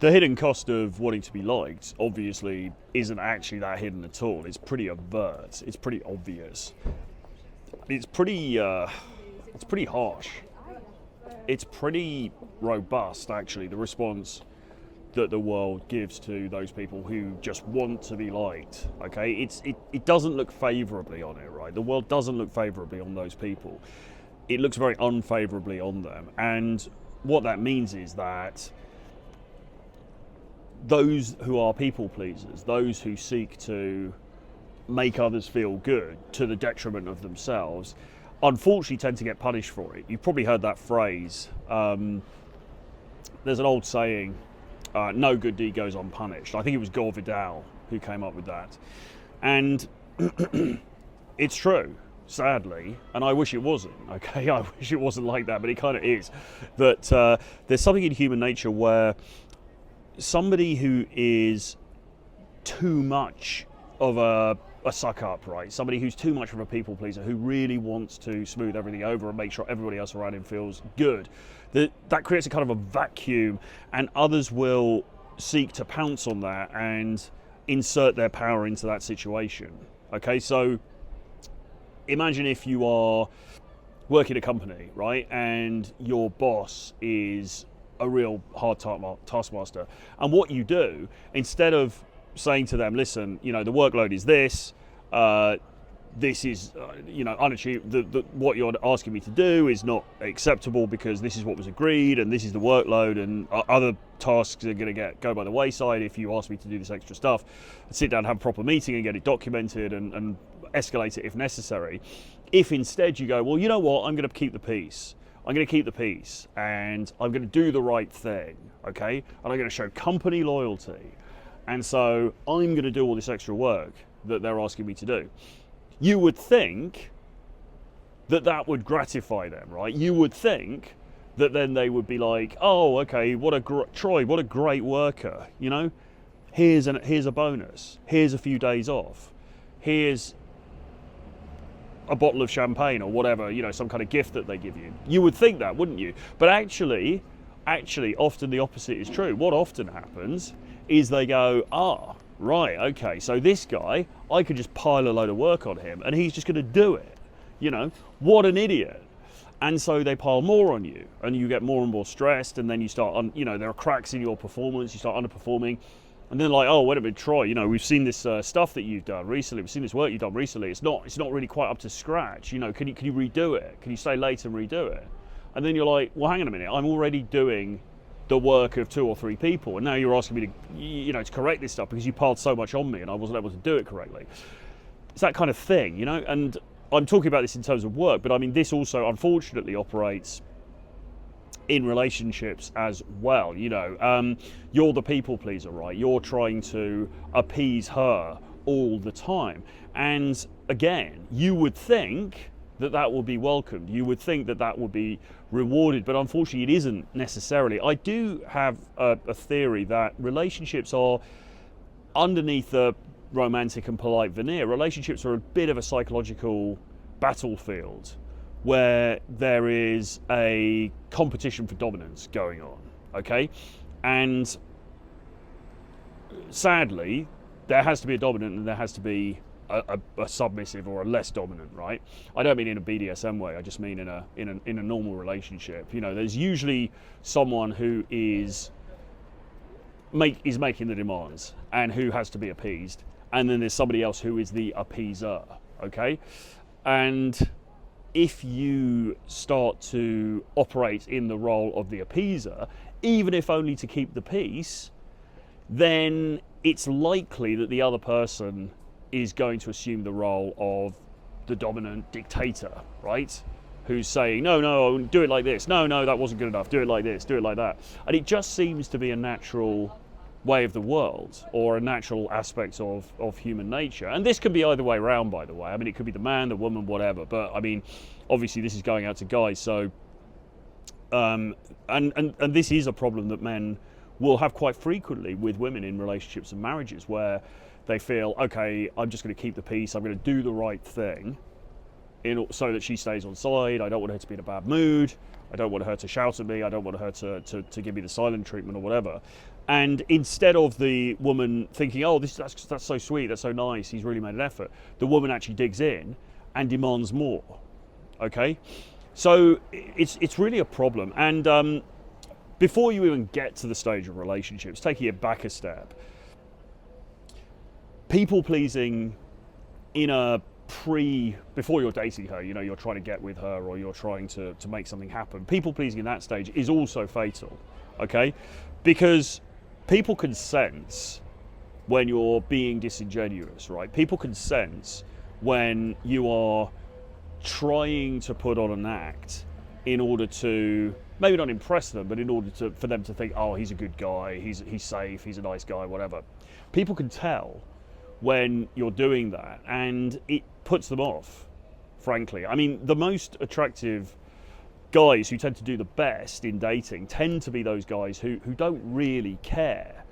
The hidden cost of wanting to be liked obviously isn't actually that hidden at all. It's pretty overt. It's pretty obvious. It's pretty harsh. It's pretty robust, actually, the response that the world gives to those people who just want to be liked. Okay, it doesn't look favourably on it, right? The world doesn't look favourably on those people. It looks very unfavourably on them, and what that means is that those who are people pleasers, those who seek to make others feel good to the detriment of themselves, unfortunately tend to get punished for it. You've probably heard that phrase. There's an old saying, no good deed goes unpunished. I think it was Gore Vidal who came up with that. And it's true, sadly, and I wish it wasn't, okay? I wish it wasn't like that, but it kind of is. That there's something in human nature where somebody who is too much of a suck up, right? Somebody who's too much of a people pleaser, who really wants to smooth everything over and make sure everybody else around him feels good, that creates a kind of a vacuum, and others will seek to pounce on that and insert their power into that situation. Okay, so imagine if you are working at a company, right, and your boss is a real hard taskmaster, and what you do, instead of saying to them, listen, the workload is this, this is, unachievable, what you're asking me to do is not acceptable because this is what was agreed and this is the workload, and other tasks are going to go by the wayside if you ask me to do this extra stuff. Sit down, have a proper meeting and get it documented and escalate it if necessary. If instead you go, well, you know what, I'm going to keep the peace. I'm going to keep the peace and I'm going to do the right thing, okay? And I'm going to show company loyalty. And so I'm going to do all this extra work that they're asking me to do. You would think that would gratify them, right? You would think that then they would be like, oh, okay, Troy, what a great worker, Here's a bonus. Here's a few days off. Here's a bottle of champagne or whatever, some kind of gift that they give you. You would think that, wouldn't you? But actually, often the opposite is true. What often happens is they go, right, okay, so this guy, I could just pile a load of work on him and he's just going to do it. What an idiot. And so they pile more on you and you get more and more stressed, and then you start, there are cracks in your performance, you start underperforming. And then like, oh, wait a minute, Troy, we've seen this stuff that you've done recently, we've seen this work you've done recently, it's not really quite up to scratch, can you redo it? Can you stay late and redo it? And then you're like, well, hang on a minute, I'm already doing the work of 2 or 3 people, and now you're asking me to, to correct this stuff because you piled so much on me and I wasn't able to do it correctly. It's that kind of thing, and I'm talking about this in terms of work, but I mean, this also unfortunately operates in relationships as well. You're the people pleaser, right? You're trying to appease her all the time, and again, you would think that would be welcomed, you would think that would be rewarded, but unfortunately it isn't necessarily. I do have a theory that relationships are, underneath the romantic and polite veneer, relationships are a bit of a psychological battlefield where there is a competition for dominance going on, okay? And sadly, there has to be a dominant and there has to be a submissive or a less dominant, right? I don't mean in a BDSM way, I just mean in a normal relationship. There's usually someone who is making the demands and who has to be appeased, and then there's somebody else who is the appeaser, okay? And if you start to operate in the role of the appeaser, even if only to keep the peace, then it's likely that the other person is going to assume the role of the dominant dictator, right? Who's saying, no, do it like this. No, that wasn't good enough. Do it like this, do it like that. And it just seems to be a natural way of the world, or a natural aspect of human nature. And this can be either way around, by the way. I mean, it could be the man, the woman, whatever. But I mean, obviously this is going out to guys. So, and this is a problem that men will have quite frequently with women in relationships and marriages, where they feel, okay, I'm just going to keep the peace, I'm going to do the right thing so that she stays on side. I don't want her to be in a bad mood, I don't want her to shout at me, I don't want her to give me the silent treatment or whatever. And instead of the woman thinking, oh, that's so sweet, that's so nice, he's really made an effort, the woman actually digs in and demands more. Okay? So it's really a problem. And before you even get to the stage of relationships, taking it back a step, people pleasing before you're dating her, you're trying to get with her or you're trying to make something happen, people pleasing in that stage is also fatal. Okay? Because people can sense when you're being disingenuous, right? People can sense when you are trying to put on an act in order to maybe not impress them, but in order for them to think, oh, he's a good guy, he's safe, he's a nice guy, whatever. People can tell when you're doing that, and it puts them off, frankly. I mean, the most attractive guys who tend to do the best in dating tend to be those guys who don't really care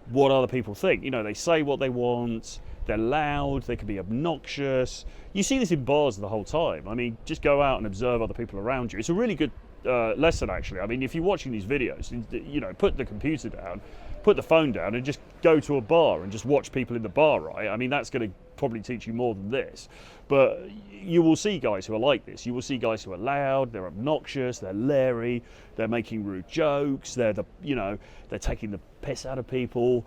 what other people think. They say what they want, they're loud, they can be obnoxious. You see this in bars the whole time. I mean, just go out and observe other people around you. It's a really good lesson, actually. I mean, if you're watching these videos, put the computer down, put the phone down, and just go to a bar and just watch people in the bar, right? I mean, that's going to probably teach you more than this. But you will see guys who are like this. You will see guys who are loud, they're obnoxious, they're leery, they're making rude jokes, they're taking the piss out of people,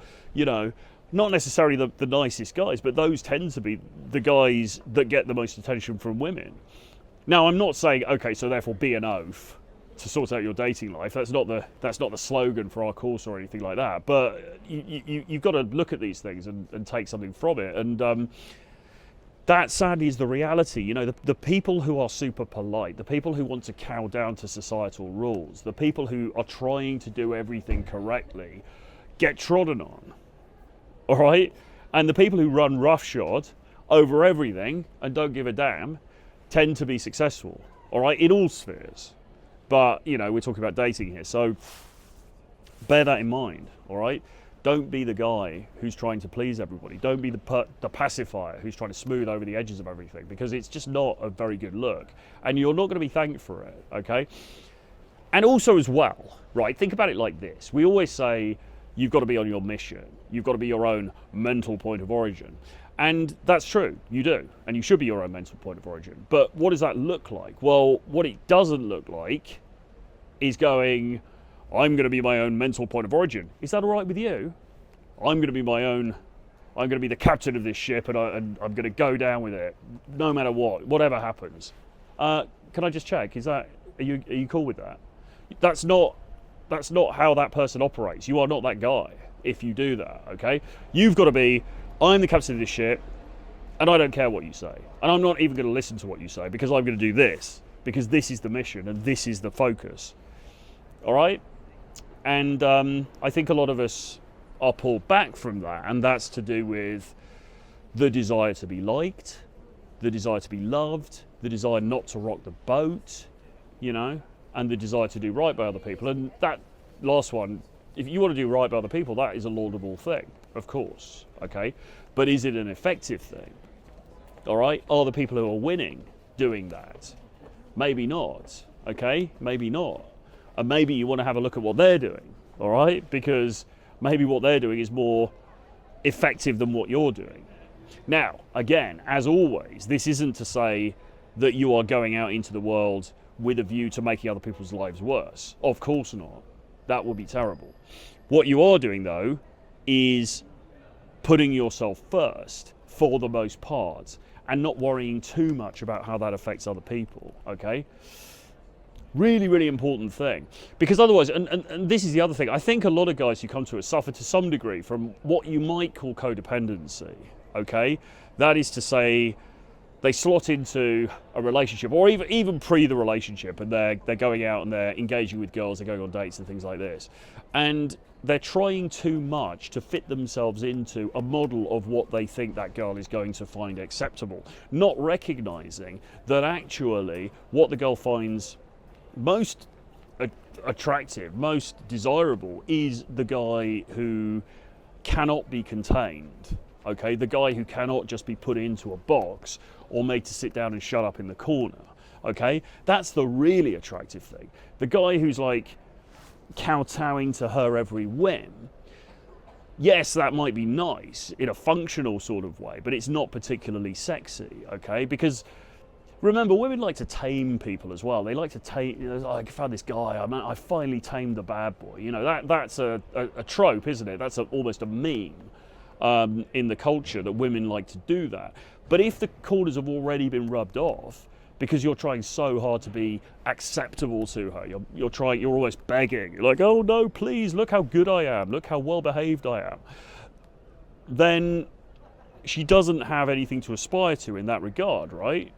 not necessarily the nicest guys, but those tend to be the guys that get the most attention from women. Now, I'm not saying, okay, so therefore be an oaf to sort out your dating life. That's not the slogan for our course or anything like that. But you've got to look at these things and take something from it. And that sadly is the reality. The people who are super polite, the people who want to cow down to societal rules, the people who are trying to do everything correctly, get trodden on. All right? And the people who run roughshod over everything and don't give a damn tend to be successful. All right? In all spheres. But, we're talking about dating here. So bear that in mind. All right? Don't be the guy who's trying to please everybody. Don't be the pacifier who's trying to smooth over the edges of everything, because it's just not a very good look. And you're not going to be thanked for it, okay? And also as well, right, think about it like this. We always say you've got to be on your mission. You've got to be your own mental point of origin. And that's true, you do. And you should be your own mental point of origin. But what does that look like? Well, what it doesn't look like is going, I'm going to be my own mental point of origin. Is that all right with you? I'm going to be I'm going to be the captain of this ship, and I'm going to go down with it, no matter whatever happens. Can I just check? Are you cool with that? That's not how that person operates. You are not that guy if you do that, okay? You've got to be, I'm the captain of this ship, and I don't care what you say. And I'm not even going to listen to what you say, because I'm going to do this, because this is the mission and this is the focus. All right? And I think a lot of us are pulled back from that, and that's to do with the desire to be liked, the desire to be loved, the desire not to rock the boat, and the desire to do right by other people. And that last one, if you want to do right by other people, that is a laudable thing, of course, okay? But is it an effective thing? All right? Are the people who are winning doing that? Maybe not, okay? Maybe not. And maybe you want to have a look at what they're doing, all right? Because maybe what they're doing is more effective than what you're doing. Now, again, as always, this isn't to say that you are going out into the world with a view to making other people's lives worse. Of course not. That would be terrible. What you are doing, though, is putting yourself first for the most part and not worrying too much about how that affects other people, okay? Really, really important thing. Because otherwise, and this is the other thing, I think a lot of guys who come to us suffer to some degree from what you might call codependency, okay? That is to say, they slot into a relationship, or even pre the relationship, and they're going out and they're engaging with girls, they're going on dates and things like this. And they're trying too much to fit themselves into a model of what they think that girl is going to find acceptable, not recognizing that actually what the girl finds most attractive, most desirable is the guy who cannot be contained, okay? The guy who cannot just be put into a box or made to sit down and shut up in the corner, okay? That's the really attractive thing. The guy who's like kowtowing to her every whim yes, that might be nice in a functional sort of way, but it's not particularly sexy, okay? Because remember, women like to tame people as well. They like to tame, I found this guy, I finally tamed the bad boy. That's a trope, isn't it? That's almost a meme in the culture, that women like to do that. But if the corners have already been rubbed off, because you're trying so hard to be acceptable to her, you're almost begging. You're like, oh no, please, look how good I am, look how well behaved I am. Then she doesn't have anything to aspire to in that regard, right?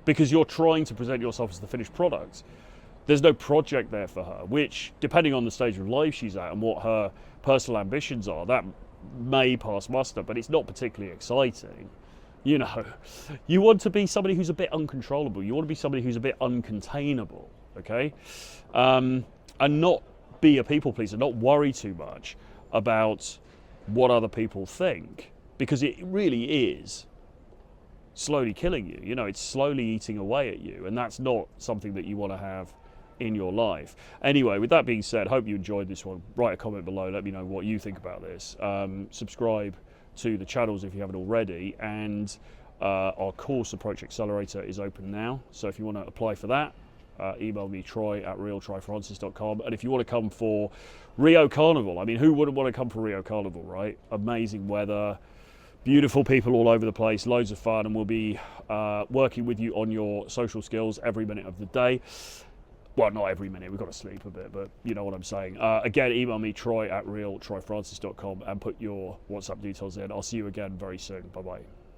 Because you're trying to present yourself as the finished product. There's no project there for her, which, depending on the stage of life she's at and what her personal ambitions are, that may pass muster, but it's not particularly exciting. You want to be somebody who's a bit uncontrollable. You want to be somebody who's a bit uncontainable, okay? And not be a people pleaser, not worry too much about what other people think, because it really is slowly killing you. It's slowly eating away at you, and that's not something that you want to have in your life. Anyway, with that being said, hope you enjoyed this one. Write a comment below, let me know what you think about this. Subscribe to the channels if you haven't already, and our course Approach Accelerator is open now, so if you want to apply for that, email me troy@realtryfrancis.com. And if you want to come for Rio Carnival, I mean, who wouldn't want to come for Rio Carnival, right? Amazing weather, beautiful people all over the place, loads of fun, and we'll be working with you on your social skills every minute of the day. Well, not every minute, we've got to sleep a bit, but you know what I'm saying. Again, email me troy@realtryfrancis.com and put your WhatsApp details in. I'll see you again very soon. Bye-bye.